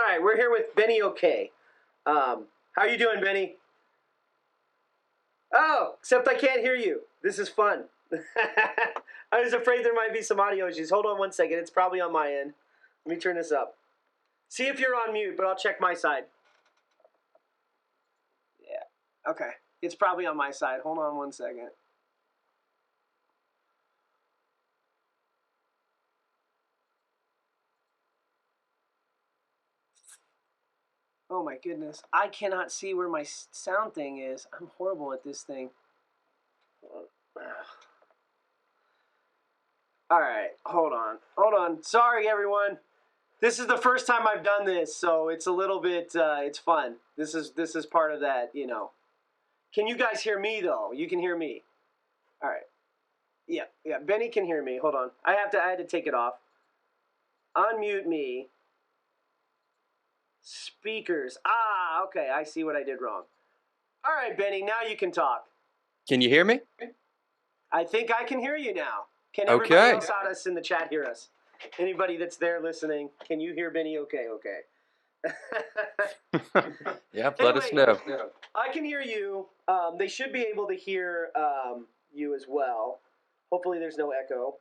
right, we're here with Benny OK. How you doing, Benny? Oh, except I can't hear you. This is fun. I was afraid there might be some audio issues. Hold on one second. It's probably on my end. Let me turn this up. See if you're on mute, but I'll check my side. Yeah. Okay. It's probably on my side. Hold on one second. Oh my goodness. I cannot see where my sound thing is. I'm horrible at this thing. All right. Hold on. Hold on. Sorry, everyone. This is the first time I've done this, so it's a little bit, it's fun. This is part of that, you know. Can you guys hear me, though? You can hear me. All right. Yeah. Benny can hear me. Hold on. I had to take it off. Unmute me. Speakers. Ah, okay. I see what I did wrong. All right, Benny, now you can talk. Can you hear me? I think I can hear you now. Can everybody else out us in the chat hear us? Anybody that's there listening, can you hear Benny? Okay. Yeah, let us know. I can hear you. They should be able to hear you as well. Hopefully there's no echo.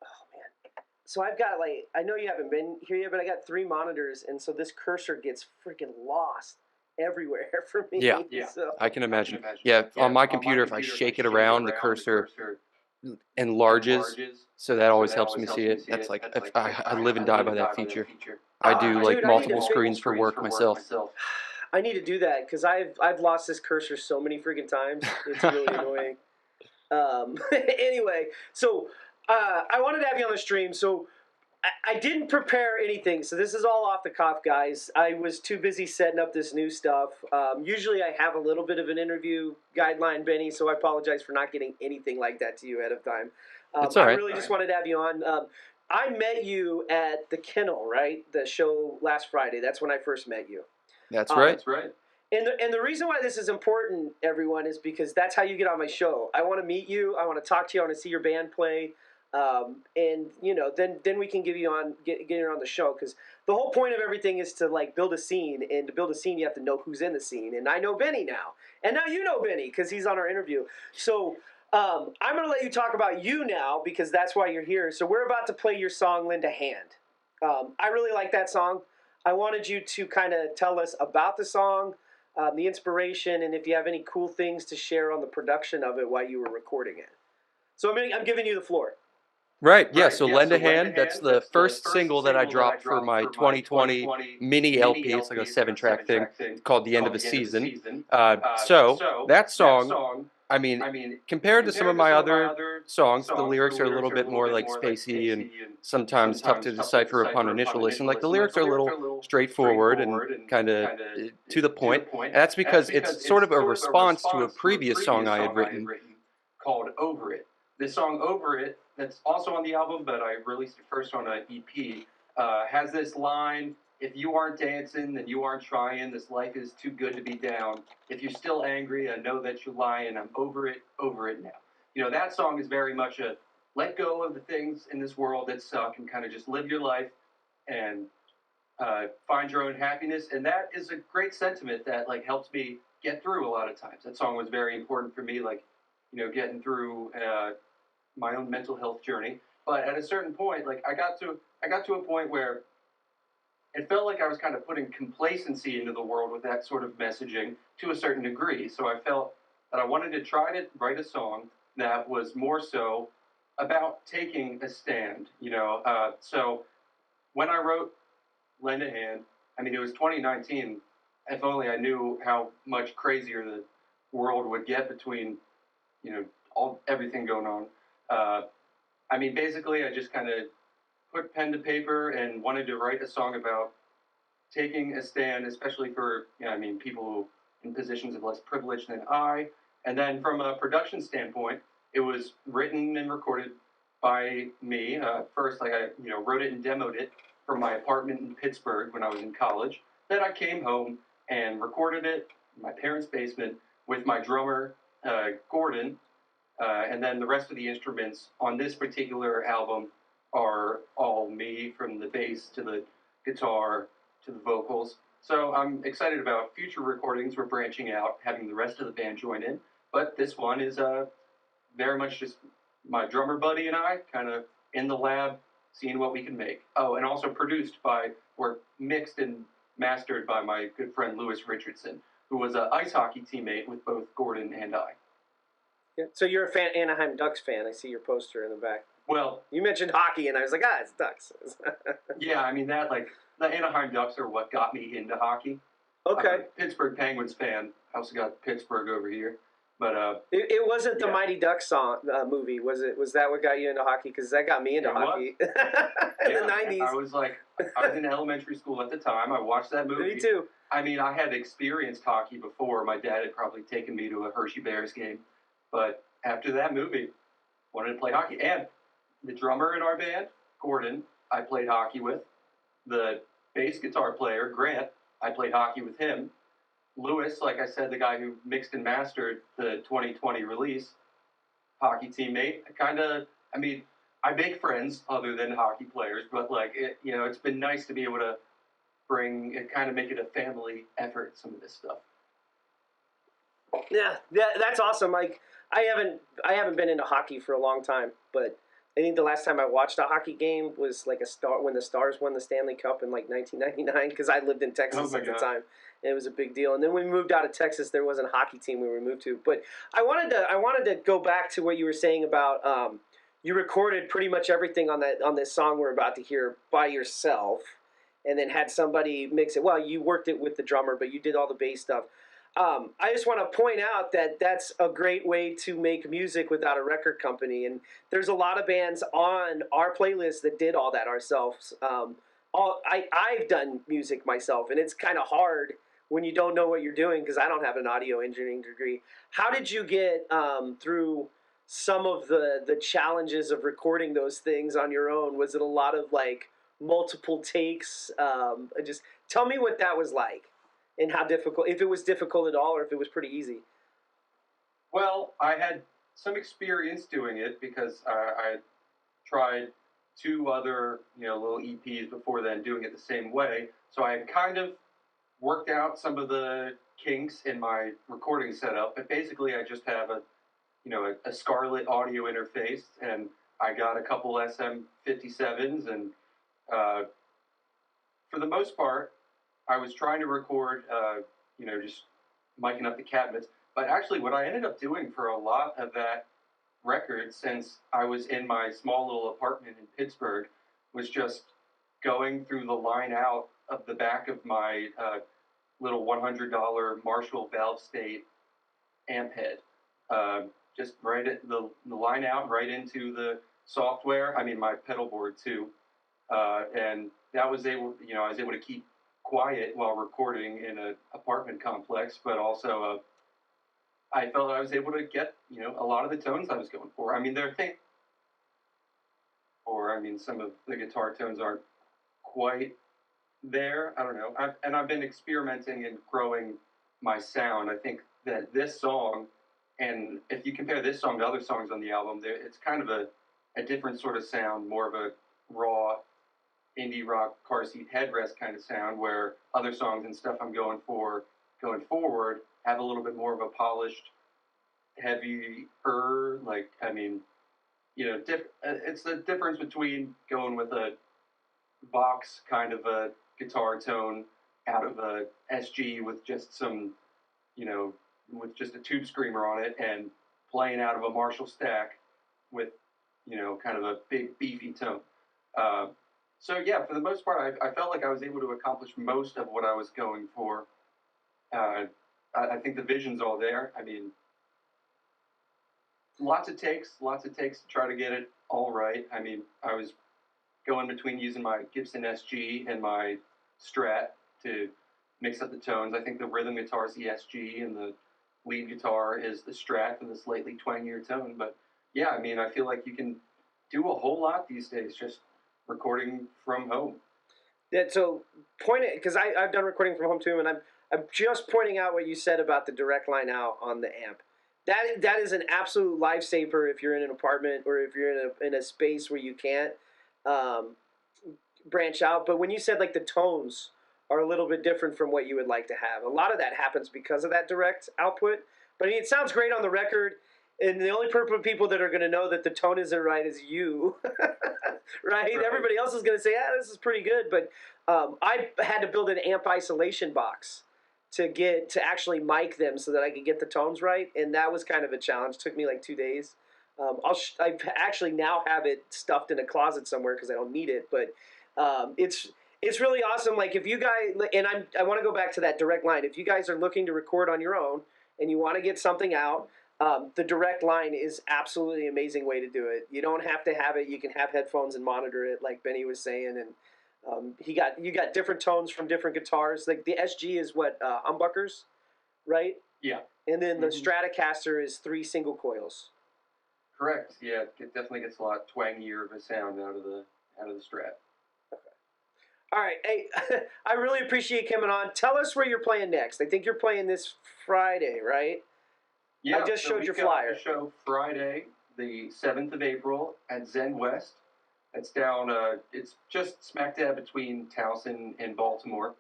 Oh, man. So I've got, like, I know you haven't been here yet, but I got 3 monitors, and so this cursor gets freaking lost everywhere for me. Yeah, so. I can imagine. Yeah, on my computer, if I shake it around, the cursor enlarges, so that always helps me see it. That's like, I live and die by that feature. I do like multiple screens for work myself. I need to do that because I've lost this cursor so many freaking times. It's really annoying. Anyway, so I wanted to have you on the stream. So I didn't prepare anything, so this is all off the cuff, guys. I was too busy setting up this new stuff. Usually I have a little bit of an interview guideline, Benny, so I apologize for not getting anything like that to you ahead of time. It's all right. I really just wanted to have you on. I met you at the Kennel, right? The show last Friday. That's when I first met you. That's right. That's right. And the reason why this is important, everyone, is because that's how you get on my show. I want to meet you. I want to talk to you. I want to see your band play. And you know, then we can get you on the show, because the whole point of everything is to like build a scene, and to build a scene you have to know who's in the scene, and I know Benny now, and now you know Benny because he's on our interview. So I'm gonna let you talk about you now because that's why you're here. So we're about to play your song "Lend a Hand." I really like that song. I wanted you to kind of tell us about the song, the inspiration, and if you have any cool things to share on the production of it while you were recording it. So I'm giving you the floor. Right, yeah, so Lend a Hand, that's the first single that I dropped for my 2020 mini LP. It's like a 7-track thing called The End of a Season. So that song, I mean, compared to some of my other songs, the lyrics are a little bit more like spacey and sometimes tough to decipher upon initial listen. Like the lyrics are a little straightforward and kind of to the point. And that's because it's sort of a response to a previous song I had written called Over It. This song, Over It, that's also on the album, but I released it first on an EP, has this line: if you aren't dancing, then you aren't trying. This life is too good to be down. If you're still angry, I know that you're lying. I'm over it now. You know, that song is very much a let go of the things in this world that suck and kind of just live your life and find your own happiness. And that is a great sentiment that like helps me get through a lot of times. That song was very important for me, like, you know, getting through my own mental health journey. But at a certain point, like I got to a point where it felt like I was kind of putting complacency into the world with that sort of messaging to a certain degree. So I felt that I wanted to try to write a song that was more so about taking a stand, you know. So when I wrote Lend a Hand, I mean, it was 2019. If only I knew how much crazier the world would get between, you know, everything going on. I mean, basically, I just kind of put pen to paper and wanted to write a song about taking a stand, especially for, you know, I mean, people in positions of less privilege than I. And then from a production standpoint, it was written and recorded by me. First, like I, you know, wrote it and demoed it from my apartment in Pittsburgh when I was in college. Then I came home and recorded it in my parents' basement with my drummer, Gordon. And then the rest of the instruments on this particular album are all me, from the bass to the guitar to the vocals. So I'm excited about future recordings. We're branching out, having the rest of the band join in. But this one is very much just my drummer buddy and I kind of in the lab seeing what we can make. Oh, and also produced by, or mixed and mastered by my good friend Lewis Richardson, who was an ice hockey teammate with both Gordon and I. Yeah. So you're a Anaheim Ducks fan. I see your poster in the back. Well, you mentioned hockey, and I was like, it's Ducks. Yeah, I mean, the Anaheim Ducks are what got me into hockey. Okay. I'm a Pittsburgh Penguins fan. I also got Pittsburgh over here. But it wasn't the Mighty Ducks song movie, was it? Was that what got you into hockey? Because that got me into hockey in the 90s. I was in elementary school at the time. I watched that movie. Me too. I mean, I had experienced hockey before. My dad had probably taken me to a Hershey Bears game. But after that movie, wanted to play hockey. And the drummer in our band, Gordon, I played hockey with. The bass guitar player, Grant, I played hockey with him. Lewis, like I said, the guy who mixed and mastered the 2020 release, hockey teammate. I make friends other than hockey players, but it's been nice to be able to bring it, kind of make it a family effort, some of this stuff. Yeah, that's awesome. Like I haven't been into hockey for a long time, but I think the last time I watched a hockey game was when the Stars won the Stanley Cup in 1999, because I lived in Texas at the time. And it was a big deal. And then when we moved out of Texas, there wasn't a hockey team we were moved to. But I wanted to go back to what you were saying about you recorded pretty much everything on this song we're about to hear by yourself, and then had somebody mix it. Well, you worked it with the drummer, but you did all the bass stuff. I just want to point out that that's a great way to make music without a record company. And there's a lot of bands on our playlist that did all that ourselves. I've done music myself, and it's kind of hard when you don't know what you're doing, because I don't have an audio engineering degree. How did you get through some of the challenges of recording those things on your own? Was it a lot of multiple takes? Just tell me what that was like. And how difficult, if it was difficult at all, or if it was pretty easy. Well, I had some experience doing it because I tried 2 other, little EPs before then, doing it the same way. So I had kind of worked out some of the kinks in my recording setup. But basically, I just have a Scarlett audio interface, and I got a couple SM57s, and for the most part, I was trying to record, just miking up the cabinets. But actually, what I ended up doing for a lot of that record, since I was in my small little apartment in Pittsburgh, was just going through the line out of the back of my little $100 Marshall Valve State amp head. Just right at the line out right into the software. I mean, my pedal board too. And that was I was able to keep quiet while recording in an apartment complex, but also I felt I was able to get a lot of the tones I was going for. I mean, some of the guitar tones aren't quite there. I don't know. I've been experimenting and growing my sound. I think that this song, and if you compare this song to other songs on the album, it's kind of a different sort of sound, more of a raw indie rock car seat headrest kind of sound, where other songs and stuff I'm going forward have a little bit more of a polished, heavier, it's the difference between going with a Vox kind of a guitar tone out of a SG with just some, with just a tube screamer on it, and playing out of a Marshall stack with, kind of a big beefy tone. So yeah, for the most part, I felt like I was able to accomplish most of what I was going for. I think the vision's all there. I mean, lots of takes to try to get it all right. I mean, I was going between using my Gibson SG and my Strat to mix up the tones. I think the rhythm guitar is the SG, and the lead guitar is the Strat for the slightly twangier tone. But yeah, I mean, I feel like you can do a whole lot these days just recording from home. Yeah, so because I've done recording from home too, and I'm just pointing out what you said about the direct line out on the amp. That is an absolute lifesaver if you're in an apartment, or if you're in a space where you can't branch out. But when you said the tones are a little bit different from what you would like to have. A lot of that happens because of that direct output. But I mean, it sounds great on the record, and the only people that are going to know that the tone isn't right is you, right? Everybody else is going to say, "Yeah, this is pretty good." But I had to build an amp isolation box to actually mic them so that I could get the tones right, and that was kind of a challenge. It took me like 2 days. I actually now have it stuffed in a closet somewhere because I don't need it. But it's really awesome. Like if you guys, and I want to go back to that direct line. If you guys are looking to record on your own and you want to get something out, the direct line is absolutely an amazing way to do it. You don't have to have it. You can have headphones and monitor it, like Benny was saying, and you got different tones from different guitars. Like the SG is what humbuckers, right? Yeah. And then the Stratocaster is 3 single coils. Correct. Yeah, it definitely gets a lot twangier of a sound out of the Strat. Okay. All right. Hey, I really appreciate you coming on. Tell us where you're playing next. I think you're playing this Friday, right? Yeah. I just showed your flyer. The show Friday, the 7th of April at Zen West. It's down. It's just smack dab between Towson and Baltimore.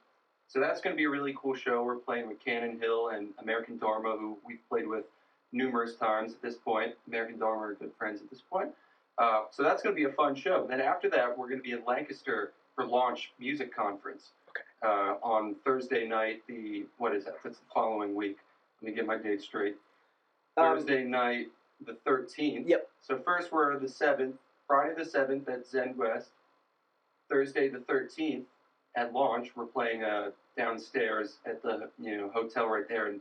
So that's going to be a really cool show. We're playing with Cannon Hill and American Dharma, who we've played with numerous times at this point. American Dharma are good friends at this point. So that's going to be a fun show. Then after that, we're going to be in Lancaster for Launch Music Conference. Okay. On Thursday night, that's the following week. Let me get my dates straight. Thursday night, the 13th. Yep. So first we're the 7th. Friday the 7th at Zen West. Thursday the 13th at Launch. We're playing downstairs at the hotel right there in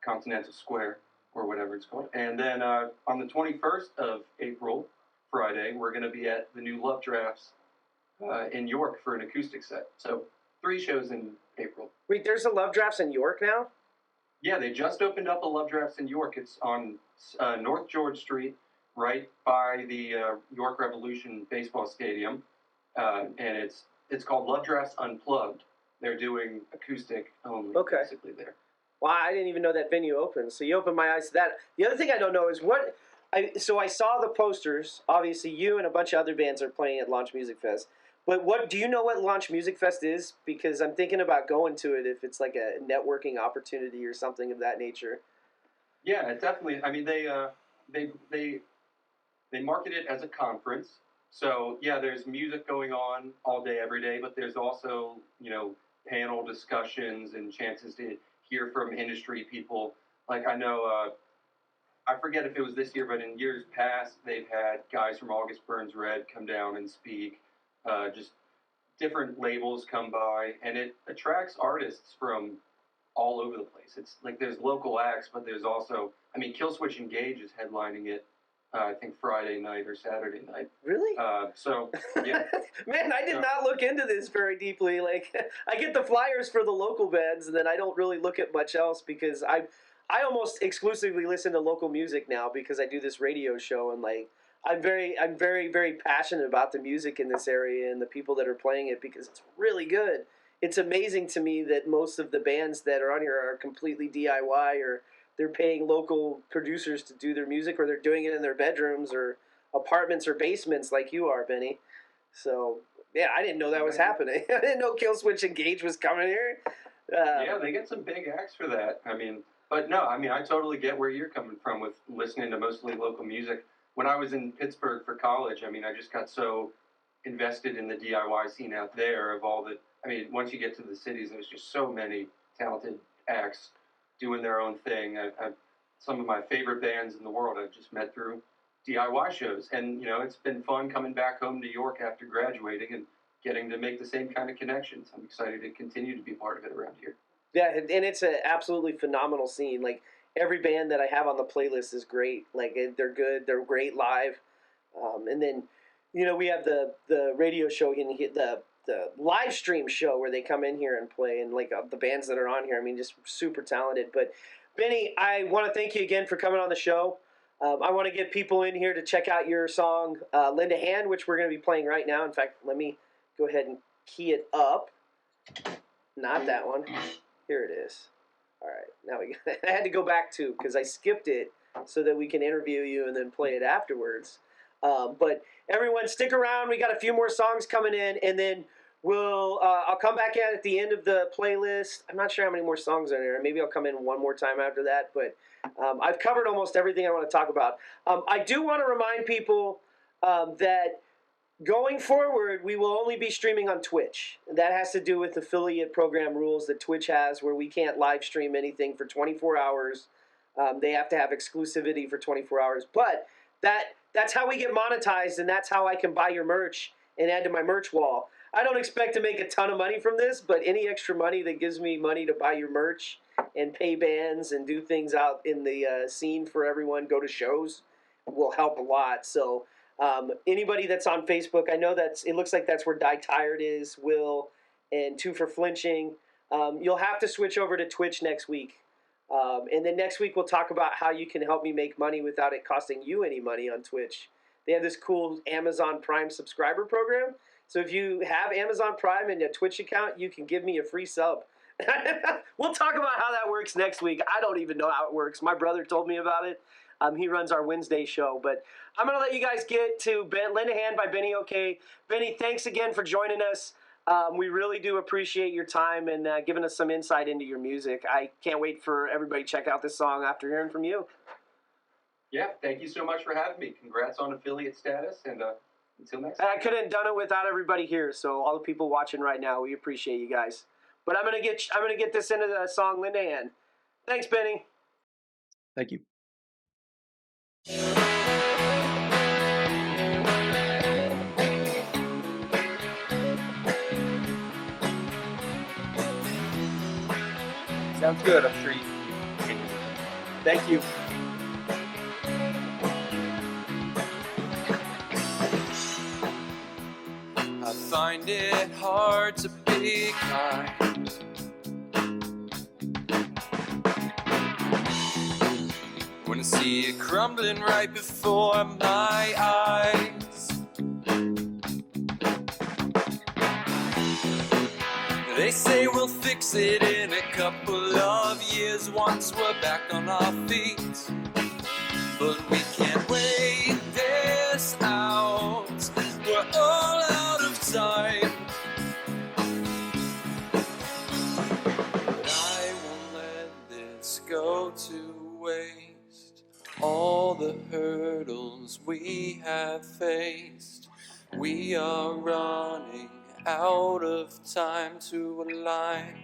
Continental Square or whatever it's called. And then on the 21st of April, Friday, we're going to be at the new Love Drafts in York for an acoustic set. So 3 shows in April. Wait, there's a Love Drafts in York now? Yeah, they just opened up a Love Drafts in York. It's on North George Street, right by the York Revolution baseball stadium, and it's called Love Drafts Unplugged. They're doing acoustic only, basically there. Wow, I didn't even know that venue opened. So you opened my eyes to that. The other thing I don't know is so I saw the posters. Obviously, you and a bunch of other bands are playing at Launch Music Fest. But do you know what Launch Music Fest is? Because I'm thinking about going to it if it's like a networking opportunity or something of that nature. Yeah, it definitely. I mean, they market it as a conference. So yeah, there's music going on all day, every day, but there's also panel discussions and chances to hear from industry people. Like I know, I forget if it was this year, but in years past, they've had guys from August Burns Red come down and speak. Just different labels come by, and it attracts artists from all over the place. It's like there's local acts, but there's also, Killswitch Engage is headlining it. I think Friday night or Saturday night. Really? So, yeah. Man, I did not look into this very deeply. Like, I get the flyers for the local bands, and then I don't really look at much else because I almost exclusively listen to local music now because I do this radio show, and like I'm very, very passionate about the music in this area and the people that are playing it because it's really good. It's amazing to me that most of the bands that are on here are completely DIY or they're paying local producers to do their music, or they're doing it in their bedrooms or apartments or basements like you are, Benny. So, yeah, I didn't know that was happening. I didn't know Killswitch Engage was coming here. Yeah, they get some big acts for that. But no, I totally get where you're coming from with listening to mostly local music. When I was in Pittsburgh for college, I just got so invested in the DIY scene out there of all the, once you get to the cities, there's just so many talented acts doing their own thing. Some of my favorite bands in the world I've just met through DIY shows. And, it's been fun coming back home to York after graduating and getting to make the same kind of connections. I'm excited to continue to be part of it around here. Yeah, and it's an absolutely phenomenal scene. Like, every band that I have on the playlist is great. Like, they're good. They're great live. And then, we have the radio show, the live stream show where they come in here and play, and like the bands that are on here, just super talented. But Benny, I want to thank you again for coming on the show. I want to get people in here to check out your song, Lend a Hand, which we're going to be playing right now. In fact, let me go ahead and key it up. Not that one. Here it is. All right, now I had to go back to because I skipped it so that we can interview you and then play it afterwards. But everyone, stick around. We got a few more songs coming in, and then I'll come back at the end of the playlist. I'm not sure how many more songs are there. Maybe I'll come in one more time after that. But I've covered almost everything I want to talk about. I do want to remind people that going forward, we will only be streaming on Twitch. That has to do with affiliate program rules that Twitch has, where we can't live stream anything for 24 hours. They have to have exclusivity for 24 hours. But that's how we get monetized, and that's how I can buy your merch and add to my merch wall. I don't expect to make a ton of money from this, but any extra money that gives me money to buy your merch and pay bands and do things out in the scene for everyone, go to shows, will help a lot. So anybody that's on Facebook, I know it looks like that's where Die Tired is, Will, and Two for Flinching. You'll have to switch over to Twitch next week. And then next week we'll talk about how you can help me make money without it costing you any money on Twitch. They have this cool Amazon Prime subscriber program. So if you have Amazon Prime and a Twitch account, you can give me a free sub. We'll talk about how that works next week. I don't even know how it works. My brother told me about it. He runs our Wednesday show. But I'm going to let you guys get to Lend a Hand by Benny OK. Benny, thanks again for joining us. We really do appreciate your time and giving us some insight into your music. I can't wait for everybody to check out this song after hearing from you. Yeah, thank you so much for having me. Congrats on affiliate status, and until next time. I couldn't have done it without everybody here. So all the people watching right now, we appreciate you guys. But I'm gonna get this into the song Lend a Hand. Thanks, Benny. Thank you. Sounds good. I'm sure you. Thank you. I find it hard to be kind. When I see it crumbling right before my eyes. They say we'll fix it in a couple of years once we're back on our feet. But we can't wait this out. We're all out of time. But I won't let this go to waste. All the hurdles we have faced. We are running out of time to align.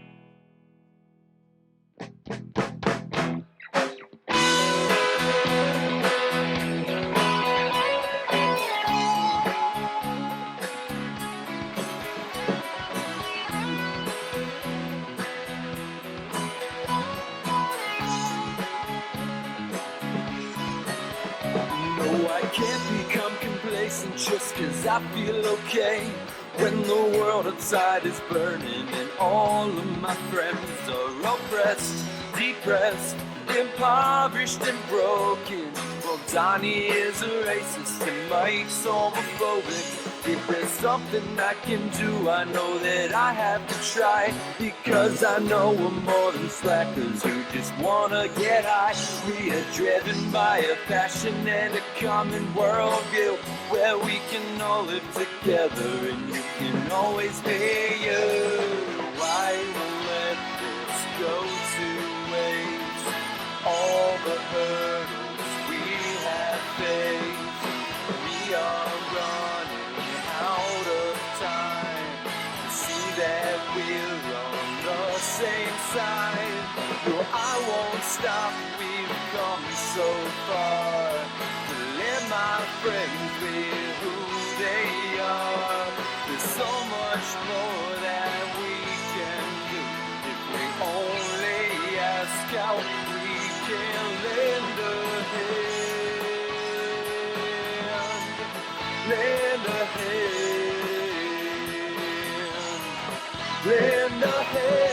No, I can't become complacent just 'cause I feel okay. When the world outside is burning and all of my friends are oppressed, depressed, impoverished and broken. Well, Donnie is a racist and Mike's homophobic. If there's something I can do, I know that I have to try. Because I know we're more than slackers who just wanna get high. We are driven by a passion and a common worldview, where we can all live together and you can always be you. I will let this go to waste. All the hurdles we have faced. We are running out of time. See that we're on the same side. No, I won't stop, we've come so far. To let my friends be who they are. There's so much more that we can do. If we only ask out, we can lend a hand. Lend a hand. Lend a hand.